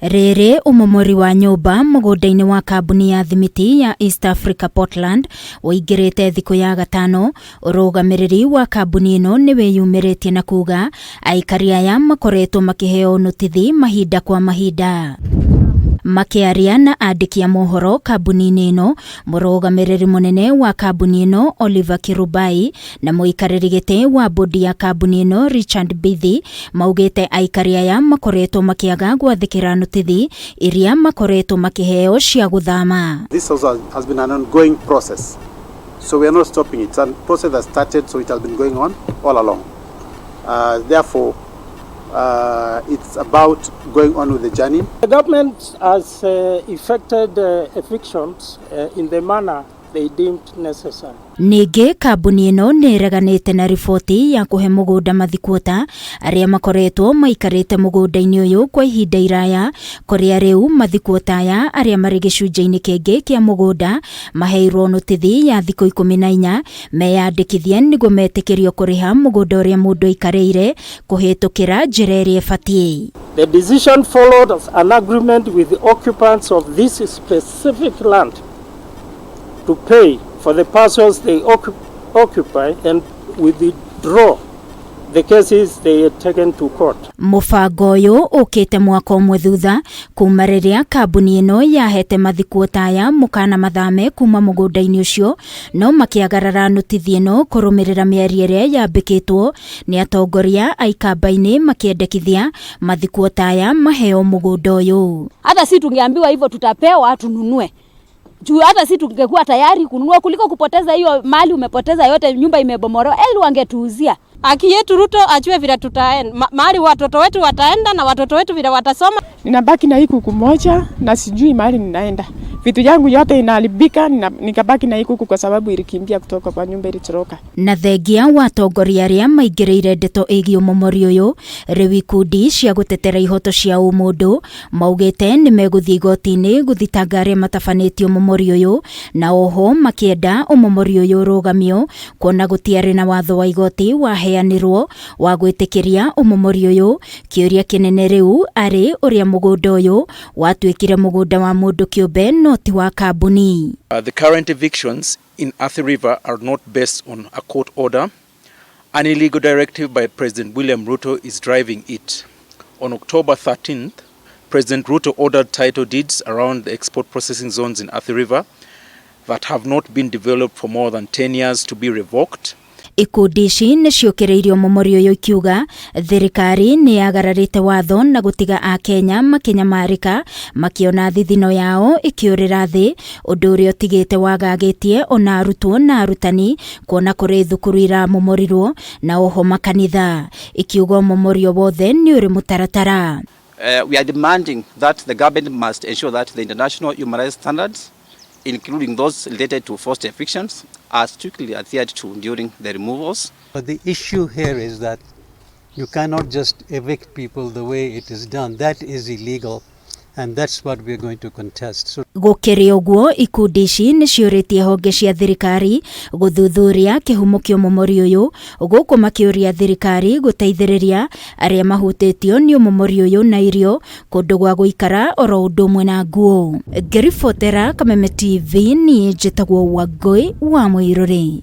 Rere umomori wa nyumba mugunda-ini wa kambuni ya THIMITI ya East Africa Portland waingirite thiku ya gatano. Urugamiriri wa kambuni ino niwiyumiritie na kuuga aikari aya makoretwo makiheo notithi mahinda kwa mahinda. Makiaria na andiki a mohoro kambuni-ini ino, murugamiriri munene wa kambuni ino Oliver Kirubai na muikariri giti wa bodi ya kambuni ino Richard Bithi maugite aikari aya makoretwo makiaga gwathikira notithi iria makoretwo makiheo cia guthama. This also has been an ongoing process, so we are not stopping it. It's a process that started, so it has been going on all along. Therefore, it's about going on with the journey. The government has effected evictions in the manner they deemed necessary. Ningi kambuni ino nireganite na riboti ya kuhe mugunda mathikuota aria makoretwo maikarite mugunda-ini uyu kwa ihinda iraya, kuria riu mathikuota aya aria mari gicunjĩ-ini kingi kia mugunda maheirwo notithi ya thiku 14 meyandikithie niguo metikirio kuriha mugunda uria mundu aikarĩire kuhitukira njira iria ibatie. The decision followed an agreement with the occupants of this specific land to pay for the parcels they occupy and withdraw the cases they had taken to court. Mubango uyu ukite mwaka umwe thutha kuma riria kambuni ino yahete mathikuota aya mukana mathame kuma mugunda-ini ucio, no makiagarara notithi ino kurumirira mieri iria yambikitwo ni atongoria aikamba-ini makiendekithia mathikuota aya maheo mugunda uyu. Hata si tungeambiwa hivyo tutapewa tununue. Juu hata si tungekuwa tayari kununua kuliko kupoteza hiyo mali umepoteza yote, nyumba imebomolewa, eli wangetuuzia. Haki yetu Ruto ajue vile tutaenda. Mahali watoto wetu wataenda na watoto wetu vile watasoma. Ninabaki na hii kuku moja na sijui mahali ninaenda. Vitu yangu yote inaharibika, nikabaki na hii kuku kwa sababu ilikimbia kutoka kwa nyumba ilitoroka. Na thengia wa atongoria aria maingĩrĩire ndeto ĩgiĩ ũmomori ũyũ, rĩu ikundi cia gũtetera ihoto cia ũmũndũ maugĩte nĩ megũthiĩ igoti-inĩ gũthitanga aria matabanĩtie ũmomori ũyũ, na oho makĩenda ũmomori ũyũ ũrũgamio kuona gũtiarĩ na watho wa igoti waheanirwo wa gwĩtĩkĩria ũmomori ũyũ. Kĩũria kĩnene rĩu arĩ ũrĩa mũgũnda ũyũ watuĩkire mũgũnda wa mũndũ kĩũmbe no ti wa kambuni. The current evictions in Athi River are not based on a court order. An illegal directive by President William Ruto is driving it. On October 13th, President Ruto ordered title deeds around the export processing zones in Athi River that have not been developed for more than 10 years to be revoked. Ikundi ici niciũkĩrĩirio ũmomori ũyũ ikiuga thirikari nĩ yagararĩte watho na gũtiga Akenya makinyamarĩka makiona thithino yao ikiũrĩra thĩ, ũndũ ũrĩa ũtigĩte wagagĩtie ona arutwo na arutani kuona kũrĩ thukuru iramomorirwo na oho makanitha, ikiuga ũmomorio wothe nĩ ũrĩ mũtaratara. We are demanding that the government must ensure that the international human rights standards, including those related to forced evictions, are strictly adhered to during the removals. But the issue here is that you cannot just evict people the way it is done. That is illegal, and that's what we are going to contest. So gũkĩrĩ ũguo, ikundi ici nĩciũrĩtie honge cia thirikari gũthuthuria kĩhumo kĩa ũmomori ũyũ, gũkũ makĩũria thirikari gũteithĩrĩria arĩa mahutĩtio nĩ ũmomori ũyũ na irio, kũndũ gwa gũikara, oro ũndũ ũmwe na nguo. Ngĩribotera Kameme TV, niĩ njĩtagwo Wangũi wa Mũirũrĩ.